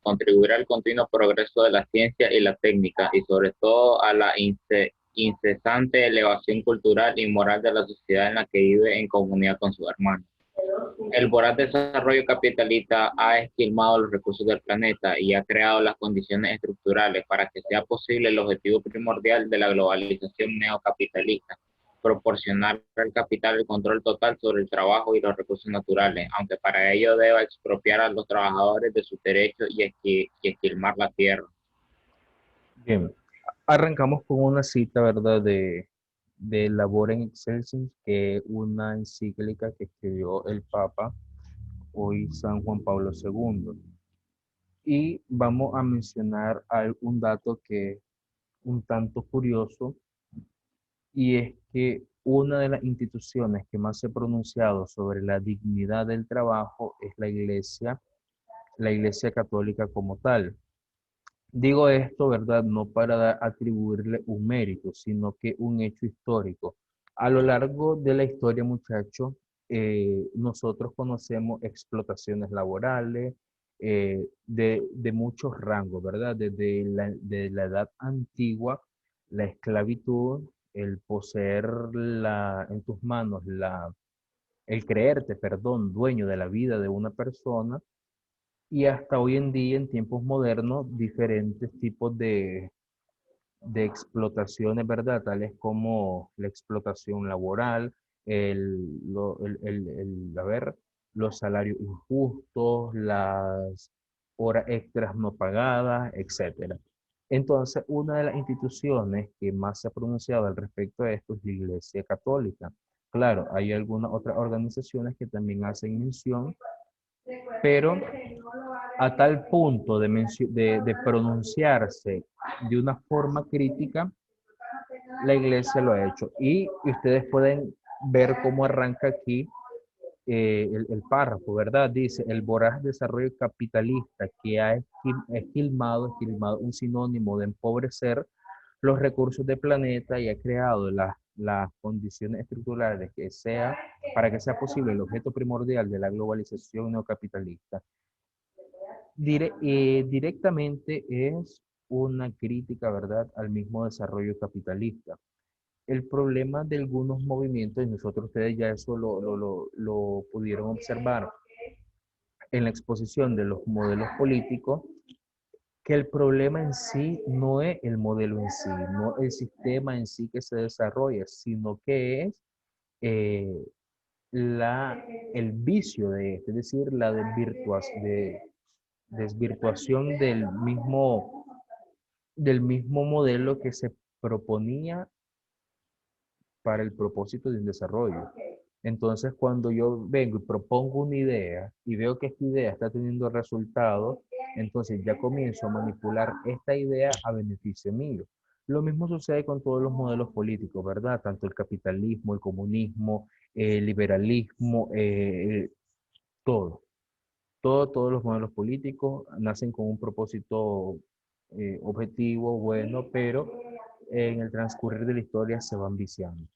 contribuir al continuo progreso de la ciencia y la técnica y sobre todo a la incesante elevación cultural y moral de la sociedad en la que vive en comunidad con sus hermanos. El voraz desarrollo capitalista ha esquilmado los recursos del planeta y ha creado las condiciones estructurales para que sea posible el objetivo primordial de la globalización neocapitalista: proporcionar al capital el control total sobre el trabajo y los recursos naturales, aunque para ello deba expropiar a los trabajadores de sus derechos y esquilmar la tierra. Bien, arrancamos con una cita, ¿verdad? De Laborem Excelsis, que es una encíclica que escribió el Papa, hoy San Juan Pablo II. Y vamos a mencionar un dato que es un tanto curioso, y es que una de las instituciones que más se ha pronunciado sobre la dignidad del trabajo es la Iglesia Católica como tal. Digo esto, ¿verdad? No para atribuirle un mérito, sino que un hecho histórico. A lo largo de la historia, muchachos, nosotros conocemos explotaciones laborales de muchos rangos, ¿verdad? De la edad antigua, la esclavitud, el poseer en tus manos, el creerte, perdón, dueño de la vida de una persona, y hasta hoy en día, en tiempos modernos, diferentes tipos de explotaciones, ¿verdad? Tales como la explotación laboral, a ver, los salarios injustos, las horas extras no pagadas, etcétera. Entonces, una de las instituciones que más se ha pronunciado al respecto de esto es la Iglesia Católica. Claro, hay algunas otras organizaciones que también hacen mención, pero a tal punto de pronunciarse de una forma crítica, la iglesia lo ha hecho. Y ustedes pueden ver cómo arranca aquí el párrafo, ¿verdad? Dice: el voraz desarrollo capitalista que ha esquilmado, un sinónimo de empobrecer los recursos del planeta, y ha creado las condiciones estructurales para que sea posible el objeto primordial de la globalización neocapitalista. Directamente es una crítica, ¿verdad?, al mismo desarrollo capitalista. El problema de algunos movimientos, y nosotros ustedes ya eso lo pudieron observar en la exposición de los modelos políticos, que el problema en sí no es el modelo en sí, no el sistema en sí que se desarrolla, sino que es eh, el vicio de este, es decir, la desvirtuación del mismo modelo que se proponía para el propósito de un desarrollo. Entonces, cuando yo vengo y propongo una idea y veo que esta idea está teniendo resultados, entonces ya comienzo a manipular esta idea a beneficio mío. Lo mismo sucede con todos los modelos políticos, ¿verdad? Tanto el capitalismo, el comunismo, el liberalismo, todo. Todos los modelos políticos nacen con un propósito objetivo, bueno, pero en el transcurrir de la historia se van viciando.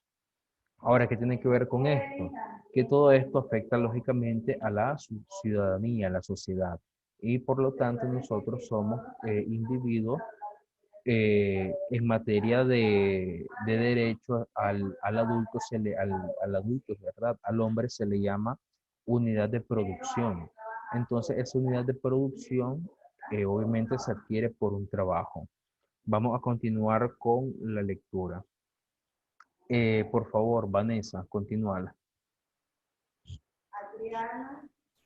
Ahora, ¿qué tiene que ver con esto? Que todo esto afecta lógicamente a la ciudadanía, a la sociedad. Y por lo tanto nosotros somos individuos en materia de derechos al adulto, al adulto, ¿verdad? Al hombre se le llama unidad de producción. Entonces, esa unidad de producción obviamente se adquiere por un trabajo. Vamos a continuar con la lectura. Por favor, Vanessa, continúala.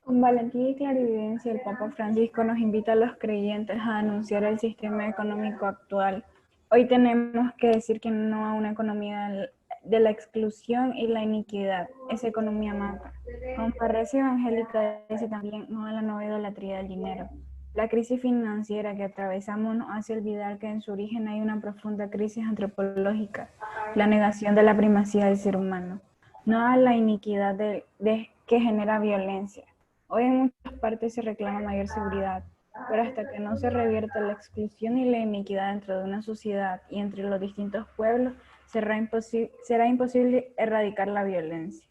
Con valentía y clarividencia, el Papa Francisco nos invita a los creyentes a anunciar el sistema económico actual. Hoy tenemos que decir que no a una economía de la exclusión y la iniquidad. Esa economía mata. Con parresia evangélica dice también no a la nueva idolatría del dinero. La crisis financiera que atravesamos nos hace olvidar que en su origen hay una profunda crisis antropológica, la negación de la primacía del ser humano, no a la iniquidad que genera violencia. Hoy en muchas partes se reclama mayor seguridad, pero hasta que no se revierta la exclusión y la iniquidad dentro de una sociedad y entre los distintos pueblos, será imposible erradicar la violencia.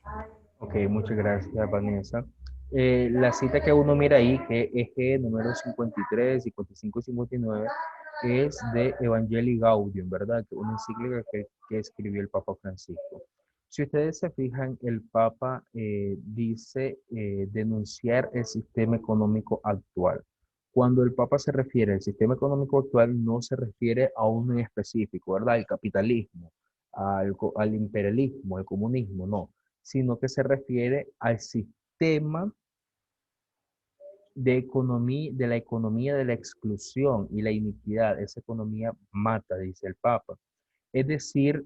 Ok, muchas gracias, Vanessa. La cita que uno mira ahí, que es que número 53, 55 y 59, es de Evangelii Gaudium, ¿verdad? Que una encíclica que escribió el Papa Francisco. Si ustedes se fijan, el Papa dice denunciar el sistema económico actual. Cuando el Papa se refiere al sistema económico actual, no se refiere a uno en específico, ¿verdad? Al capitalismo, al imperialismo, al comunismo, no, sino que se refiere al sistema de la economía de la exclusión y la iniquidad. Esa economía mata, dice el Papa. Es decir,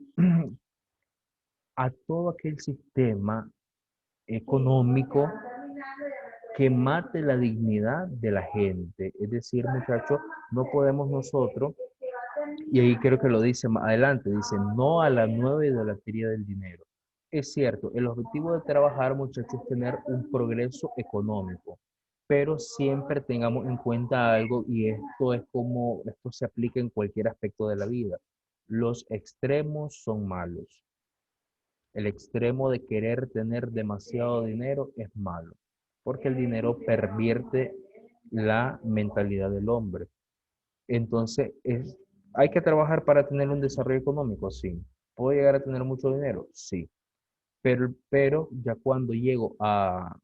a todo aquel sistema económico que mate la dignidad de la gente. Es decir, muchachos, no podemos nosotros, y ahí creo que lo dice más adelante, dice, no a la nueva idolatría del dinero. Es cierto, el objetivo de trabajar, muchachos, es tener un progreso económico, pero siempre tengamos en cuenta algo y esto es como, esto se aplica en cualquier aspecto de la vida. Los extremos son malos. El extremo de querer tener demasiado dinero es malo, porque el dinero pervierte la mentalidad del hombre. Entonces, hay que trabajar para tener un desarrollo económico, sí. ¿Puedo llegar a tener mucho dinero? Sí. Pero ya cuando llego a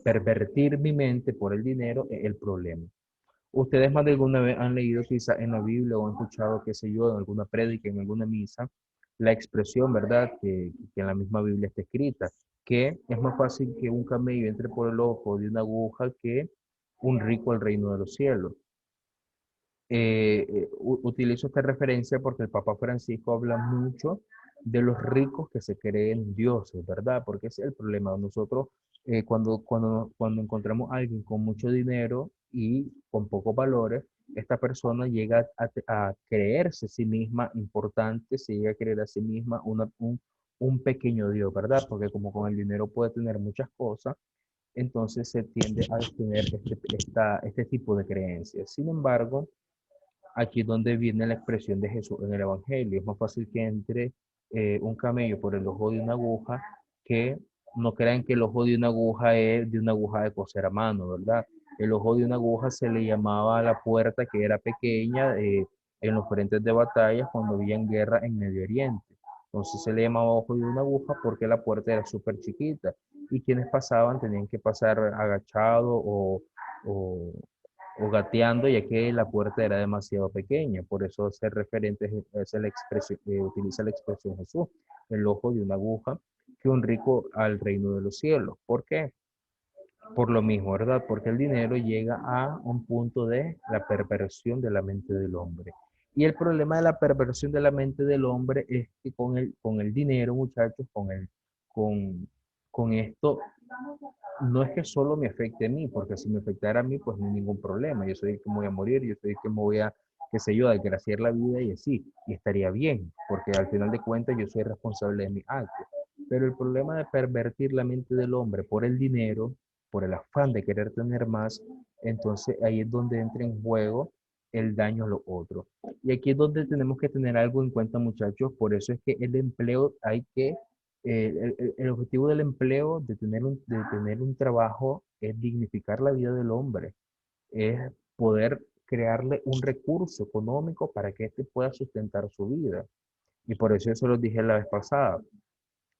pervertir mi mente por el dinero, es el problema. Ustedes más de alguna vez han leído quizá en la Biblia o han escuchado, qué sé yo, en alguna prédica, en alguna misa, la expresión, ¿verdad? Que en la misma Biblia está escrita, que es más fácil que un camello entre por el ojo de una aguja que un rico al reino de los cielos. Utilizo esta referencia porque el Papa Francisco habla mucho de los ricos que se creen dioses, ¿verdad? Porque ese es el problema. Nosotros, cuando encontramos a alguien con mucho dinero y con pocos valores, esta persona llega a creerse a sí misma importante, se llega a creer a sí misma un pequeño Dios, ¿verdad? Porque como con el dinero puede tener muchas cosas, entonces se tiende a tener este tipo de creencias. Sin embargo, aquí es donde viene la expresión de Jesús en el Evangelio. Es más fácil que entre un camello por el ojo de una aguja, que no crean que el ojo de una aguja es de una aguja de coser a mano, ¿verdad? El ojo de una aguja se le llamaba a la puerta que era pequeña en los frentes de batalla cuando había guerra en Medio Oriente. Entonces se le llamaba ojo de una aguja porque la puerta era súper chiquita y quienes pasaban tenían que pasar agachado o, o gateando, ya que la puerta era demasiado pequeña. Por eso hace referente, es la expresión, utiliza la expresión Jesús, el ojo de una aguja, que un rico al reino de los cielos. ¿Por qué? Por lo mismo, ¿verdad? Porque el dinero llega a un punto de la perversión de la mente del hombre. Y el problema de la perversión de la mente del hombre es que con el dinero, muchachos, con, con esto, no es que solo me afecte a mí, porque si me afectara a mí, pues no hay ningún problema. Yo soy el que me voy a morir, yo soy el que me voy a, qué sé yo, a desgraciar la vida y así. Y estaría bien, porque al final de cuentas yo soy responsable de mis actos. Pero el problema de pervertir la mente del hombre por el dinero, por el afán de querer tener más, entonces ahí es donde entra en juego el daño a los otros. Y aquí es donde tenemos que tener algo en cuenta, muchachos. Por eso es que el empleo hay que el objetivo del empleo, de tener un trabajo, es dignificar la vida del hombre, es poder crearle un recurso económico para que éste pueda sustentar su vida. Y por eso lo dije la vez pasada.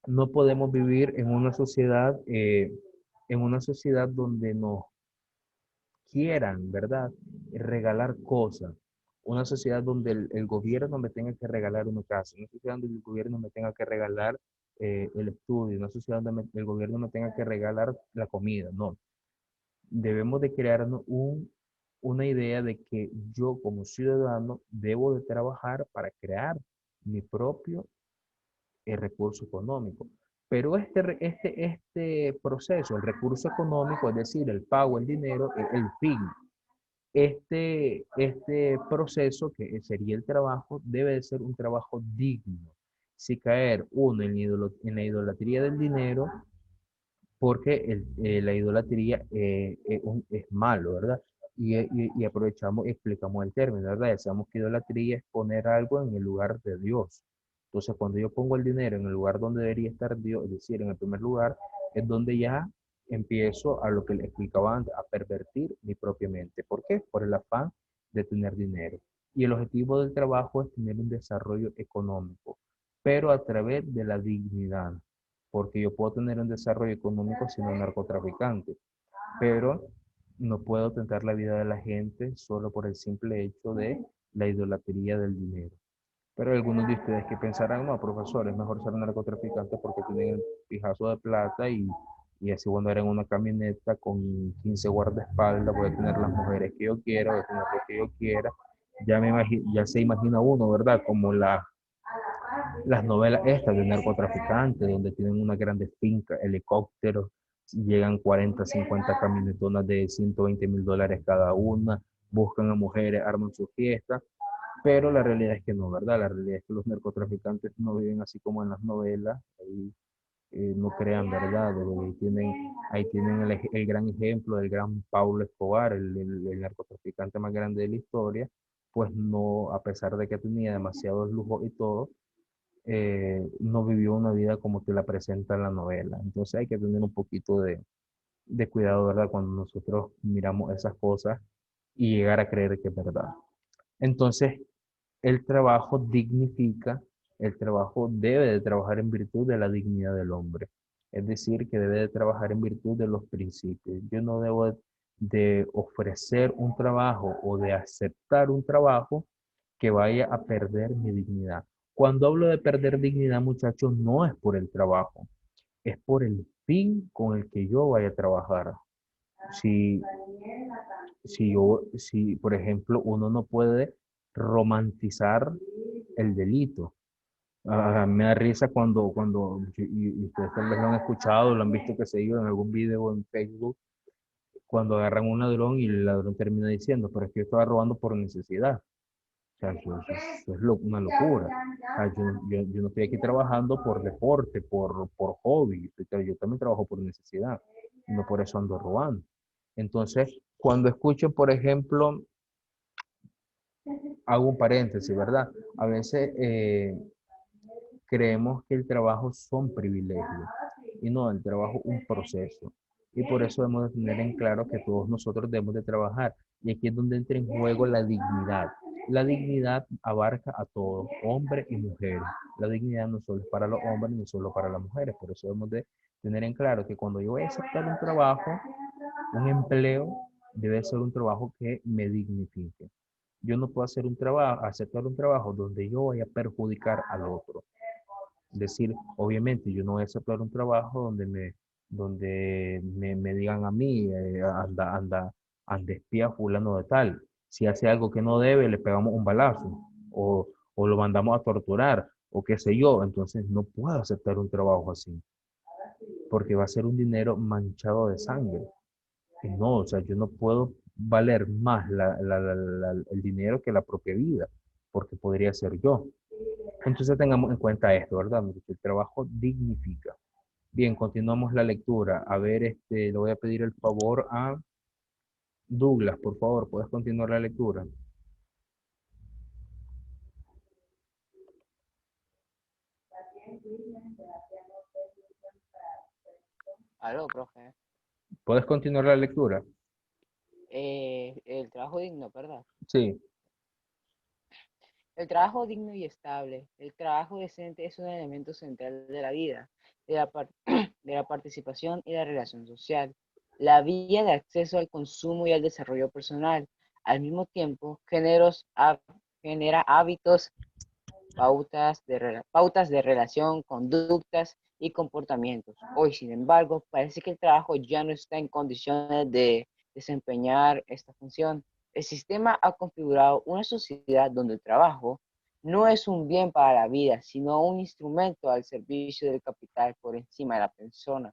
No podemos vivir en una sociedad donde nos quieran, ¿verdad? Regalar cosas. Una sociedad donde el gobierno me tenga que regalar una casa, una sociedad donde el gobierno me tenga que regalar el estudio, una sociedad donde el gobierno me tenga que regalar la comida. No, debemos de crearnos una idea de que yo como ciudadano debo de trabajar para crear mi propio recurso económico. Pero este proceso, el recurso económico, es decir, el pago, el dinero, es el fin. Este proceso, que sería el trabajo, debe de ser un trabajo digno. Si caer uno en la idolatría del dinero, porque la idolatría es malo, ¿verdad? Y aprovechamos y explicamos el término, ¿verdad? Ya sabemos que idolatría es poner algo en el lugar de Dios. Entonces, cuando yo pongo el dinero en el lugar donde debería estar Dios, es decir, en el primer lugar, es donde ya empiezo a lo que le explicaba antes, a pervertir mi propia mente. ¿Por qué? Por el afán de tener dinero. Y el objetivo del trabajo es tener un desarrollo económico, pero a través de la dignidad, porque yo puedo tener un desarrollo económico siendo un narcotraficante, pero no puedo tentar la vida de la gente solo por el simple hecho de la idolatría del dinero. Pero hay algunos de ustedes que pensarán, no, profesor, es mejor ser un narcotraficante porque tienen el pijazo de plata y así cuando andar en una camioneta con 15 guardaespaldas, voy a tener las mujeres que yo quiera, voy a tener lo que yo quiera. Ya se imagina uno, ¿verdad? Como las novelas estas de narcotraficantes, donde tienen una grande finca, helicópteros, llegan 40, 50 camionetonas de $120,000 cada una, buscan a mujeres, arman su fiesta, pero la realidad es que no, ¿verdad? La realidad es que los narcotraficantes no viven así como en las novelas, ahí, no crean, ¿verdad? Ahí tienen el gran ejemplo del gran Pablo Escobar, el narcotraficante más grande de la historia, pues no, a pesar de que tenía demasiados lujos y todo, no vivió una vida como te la presenta en la novela. Entonces hay que tener un poquito de cuidado, ¿verdad? Cuando nosotros miramos esas cosas y llegar a creer que es verdad. Entonces, el trabajo dignifica, el trabajo debe de trabajar en virtud de la dignidad del hombre. Es decir, que debe de trabajar en virtud de los principios. Yo no debo de ofrecer un trabajo o de aceptar un trabajo que vaya a perder mi dignidad. Cuando hablo de perder dignidad, muchachos, no es por el trabajo, es por el fin con el que yo vaya a trabajar. Si, si, por ejemplo, uno no puede romantizar el delito. Me da risa y ustedes tal vez lo han escuchado, lo han visto que se ido en algún video en Facebook, cuando agarran un ladrón y el ladrón termina diciendo, pero es que yo estaba robando por necesidad. O sea, eso es una locura. O sea, yo no estoy aquí trabajando por deporte, por hobby. Yo también trabajo por necesidad. Y no por eso ando robando. Entonces, cuando escucho, por ejemplo, hago un paréntesis, ¿verdad? A veces creemos que el trabajo son privilegios. Y no, el trabajo es un proceso. Y por eso debemos de tener en claro que todos nosotros debemos de trabajar. Y aquí es donde entra en juego la dignidad. La dignidad abarca a todos, hombres y mujeres. La dignidad no solo es para los hombres ni solo para las mujeres. Por eso debemos de tener en claro que cuando yo voy a aceptar un trabajo, un empleo, debe ser un trabajo que me dignifique. Yo no puedo aceptar un trabajo donde yo vaya a perjudicar al otro. Es decir, obviamente yo no voy a aceptar un trabajo donde me digan a mí, anda espía fulano de tal. Si hace algo que no debe, le pegamos un balazo o lo mandamos a torturar o qué sé yo. Entonces no puedo aceptar un trabajo así porque va a ser un dinero manchado de sangre. Y no, o sea, yo no puedo valer más el dinero que la propia vida, porque podría ser yo. Entonces tengamos en cuenta esto, ¿verdad? El trabajo dignifica. Bien, continuamos la lectura. A ver, le voy a pedir el favor a Douglas, por favor, ¿puedes continuar la lectura? Aló, profe. ¿Puedes continuar la lectura? El trabajo digno, ¿verdad? Sí, El trabajo digno y estable. El trabajo decente es un elemento central de la vida, de la participación y la relación social. La vía de acceso al consumo y al desarrollo personal. Al mismo tiempo, genera hábitos, pautas de relación, conductas y comportamientos. Hoy, sin embargo, parece que el trabajo ya no está en condiciones de desempeñar esta función. El sistema ha configurado una sociedad donde el trabajo no es un bien para la vida, sino un instrumento al servicio del capital por encima de la persona.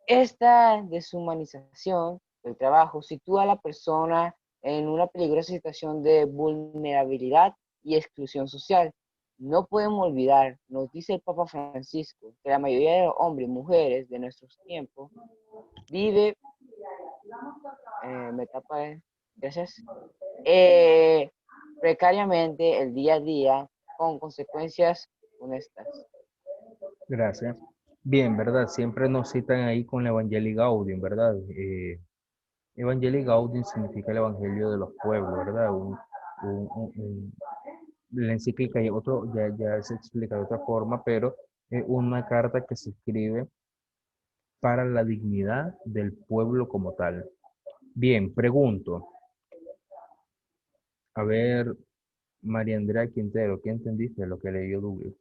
Esta deshumanización del trabajo sitúa a la persona en una peligrosa situación de vulnerabilidad y exclusión social. No podemos olvidar, nos dice el Papa Francisco, que la mayoría de los hombres y mujeres de nuestros tiempos vive, me tapa, gracias, precariamente el día a día con consecuencias honestas. gracias. Bien, ¿verdad? Siempre nos citan ahí con la Evangelii Gaudium, ¿verdad? Evangelii Gaudium significa el Evangelio de los pueblos, ¿verdad? La encíclica ya se explica de otra forma, pero es una carta que se escribe para la dignidad del pueblo como tal. Bien, pregunto, a ver, María Andrea Quintero, ¿qué entendiste de lo que leyó Douglas?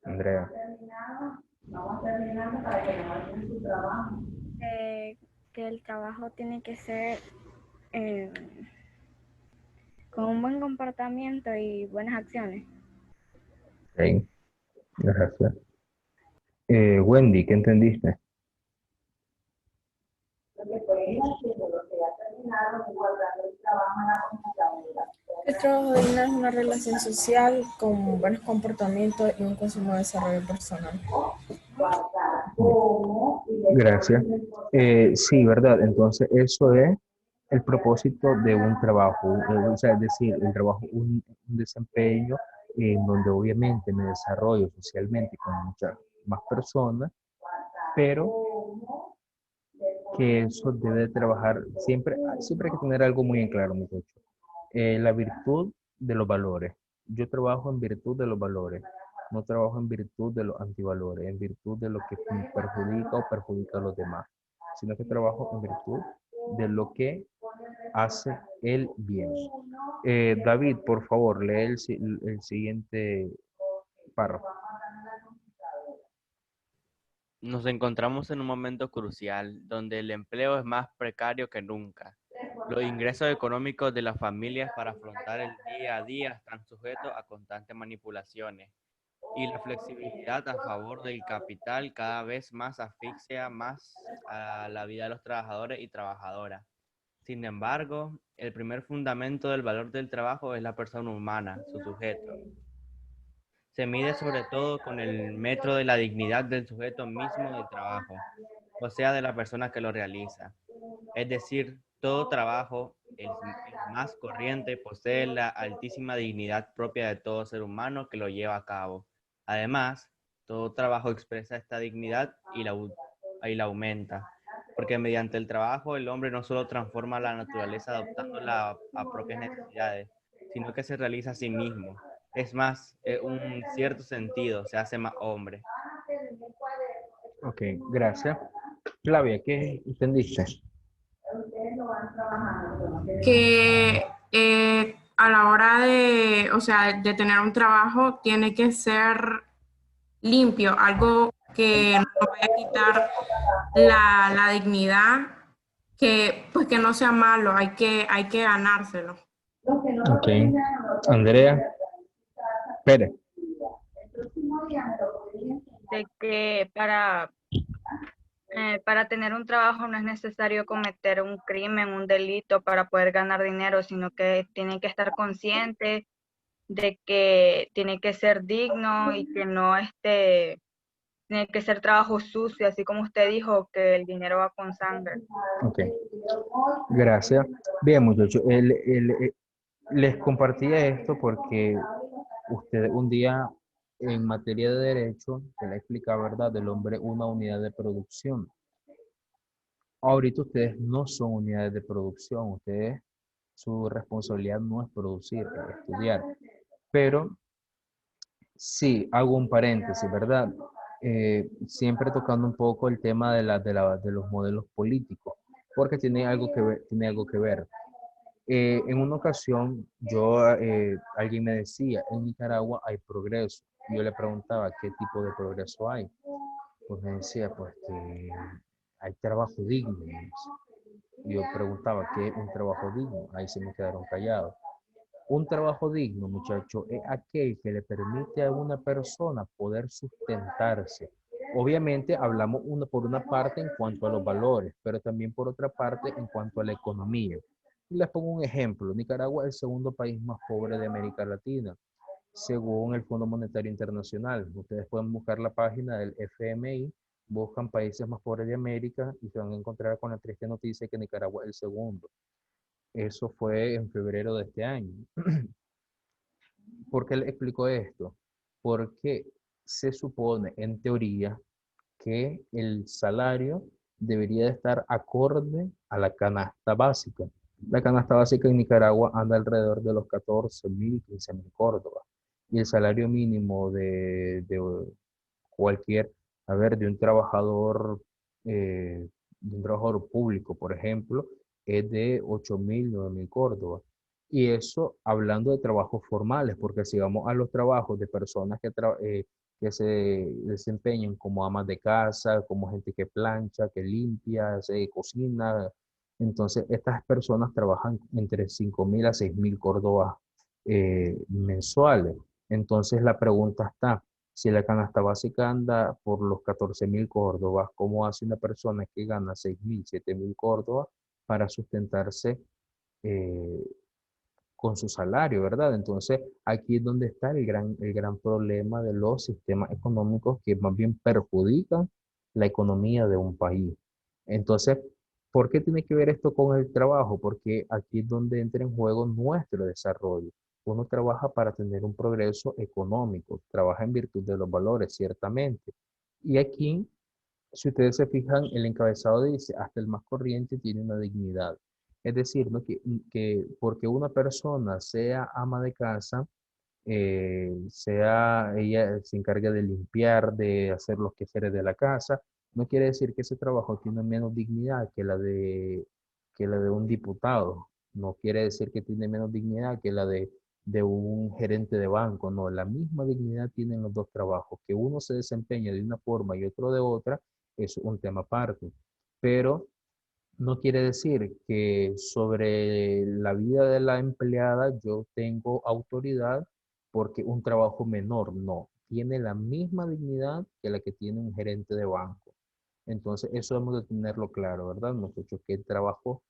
Andrea. Que el trabajo tiene que ser eh, con un buen comportamiento y buenas acciones. Ok, gracias. Wendy, ¿qué entendiste? El trabajo digno es una relación social con buenos comportamientos y un consumo de desarrollo personal. Gracias. Sí, ¿verdad? Entonces, eso es el propósito de un trabajo, o sea, es decir, el trabajo, un desempeño en donde obviamente me desarrollo socialmente con muchas más personas, pero que eso debe trabajar siempre, siempre hay que tener algo muy en claro, muchachos. La virtud de los valores. Yo trabajo en virtud de los valores, no trabajo en virtud de los antivalores, en virtud de lo que me perjudica o perjudica a los demás, sino que trabajo en virtud de lo que hace el bien. David, por favor, lee el siguiente párrafo. Nos encontramos en un momento crucial donde el empleo es más precario que nunca. Los ingresos económicos de las familias para afrontar el día a día están sujetos a constantes manipulaciones y la flexibilidad a favor del capital cada vez más asfixia más a la vida de los trabajadores y trabajadoras. Sin embargo, el primer fundamento del valor del trabajo es la persona humana, su sujeto. Se mide sobre todo con el metro de la dignidad del sujeto mismo del trabajo, o sea, de la persona que lo realiza. Es decir, todo trabajo, el más corriente, posee la altísima dignidad propia de todo ser humano que lo lleva a cabo. Además, todo trabajo expresa esta dignidad y la aumenta, porque mediante el trabajo el hombre no solo transforma la naturaleza adoptándola a propias necesidades, sino que se realiza a sí mismo. Es más, en un cierto sentido, se hace más hombre. Ok, gracias. Flavia, ¿qué entendiste? Que a la hora de, o sea, de tener un trabajo tiene que ser limpio, algo que no vaya a quitar la dignidad, que pues que no sea malo, hay que ganárselo. Ok, Andrea, Pérez. De que para tener un trabajo no es necesario cometer un crimen, un delito para poder ganar dinero, sino que tienen que estar conscientes de que tiene que ser digno y que no tiene que ser trabajo sucio, así como usted dijo, que el dinero va con sangre. Ok, gracias. Bien, muchachos, les compartía esto porque usted un día en materia de derecho se le explica, ¿verdad?, del hombre una unidad de producción. Ahorita ustedes no son unidades de producción, ustedes, su responsabilidad no es producir, es estudiar. Pero sí, hago un paréntesis, ¿verdad? Siempre tocando un poco el tema de los modelos políticos, porque tiene algo que ver, tiene algo que ver. En una ocasión, alguien me decía, en Nicaragua hay progreso. Yo le preguntaba qué tipo de progreso hay. Pues me decía, pues que hay trabajo digno. Me dice. Yo preguntaba, ¿qué es un trabajo digno? Ahí se me quedaron callados. Un trabajo digno, muchacho, es aquel que le permite a una persona poder sustentarse. Obviamente hablamos por una parte en cuanto a los valores, pero también por otra parte en cuanto a la economía. Y les pongo un ejemplo. Nicaragua es el segundo país más pobre de América Latina, según el Fondo Monetario Internacional. Ustedes pueden buscar la página del FMI buscan países más pobres de América y se van a encontrar con la triste noticia que Nicaragua es el segundo. Eso fue en febrero de este año. ¿Por qué le explico esto? Porque se supone, en teoría, que el salario debería de estar acorde a la canasta básica. La canasta básica en Nicaragua anda alrededor de los 14.000, 15.000 córdobas. Y el salario mínimo de cualquier, a ver, de un trabajador público, por ejemplo, es de 8.000, 9.000 córdobas. Y eso hablando de trabajos formales, porque si vamos a los trabajos de personas que se desempeñan como amas de casa, como gente que plancha, que limpia, se cocina, entonces estas personas trabajan entre 5.000 a 6.000 córdobas mensuales. Entonces la pregunta está, si la canasta básica anda por los 14.000 córdobas, ¿cómo hace una persona que gana 6.000, 7.000 córdobas para sustentarse eh, con su salario, ¿verdad? Entonces, aquí es donde está el gran problema de los sistemas económicos que más bien perjudican la economía de un país. Entonces, ¿por qué tiene que ver esto con el trabajo? Porque aquí es donde entra en juego nuestro desarrollo. Uno trabaja para tener un progreso económico, trabaja en virtud de los valores, ciertamente. Y aquí, si ustedes se fijan, el encabezado dice, hasta el más corriente tiene una dignidad. Es decir, ¿no? que porque una persona sea ama de casa, ella se encarga de limpiar, de hacer los quehaceres de la casa, no quiere decir que ese trabajo tiene menos dignidad que la de un diputado. No quiere decir que tiene menos dignidad que la de un gerente de banco. No, la misma dignidad tienen los dos trabajos. Que uno se desempeña de una forma y otro de otra es un tema aparte. Pero no quiere decir que sobre la vida de la empleada yo tengo autoridad porque un trabajo menor, no, tiene la misma dignidad que la que tiene un gerente de banco. Entonces, eso hemos de tenerlo claro, ¿verdad, muchachos? Que el trabajo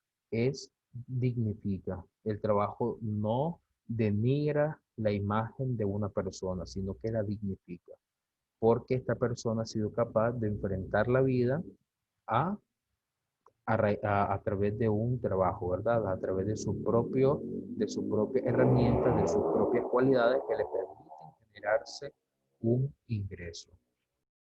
dignifica. El trabajo no denigra la imagen de una persona, sino que la dignifica. Porque esta persona ha sido capaz de enfrentar la vida a a través de un trabajo, ¿verdad? A través de su propia herramienta, de sus propias cualidades que le permiten generarse un ingreso.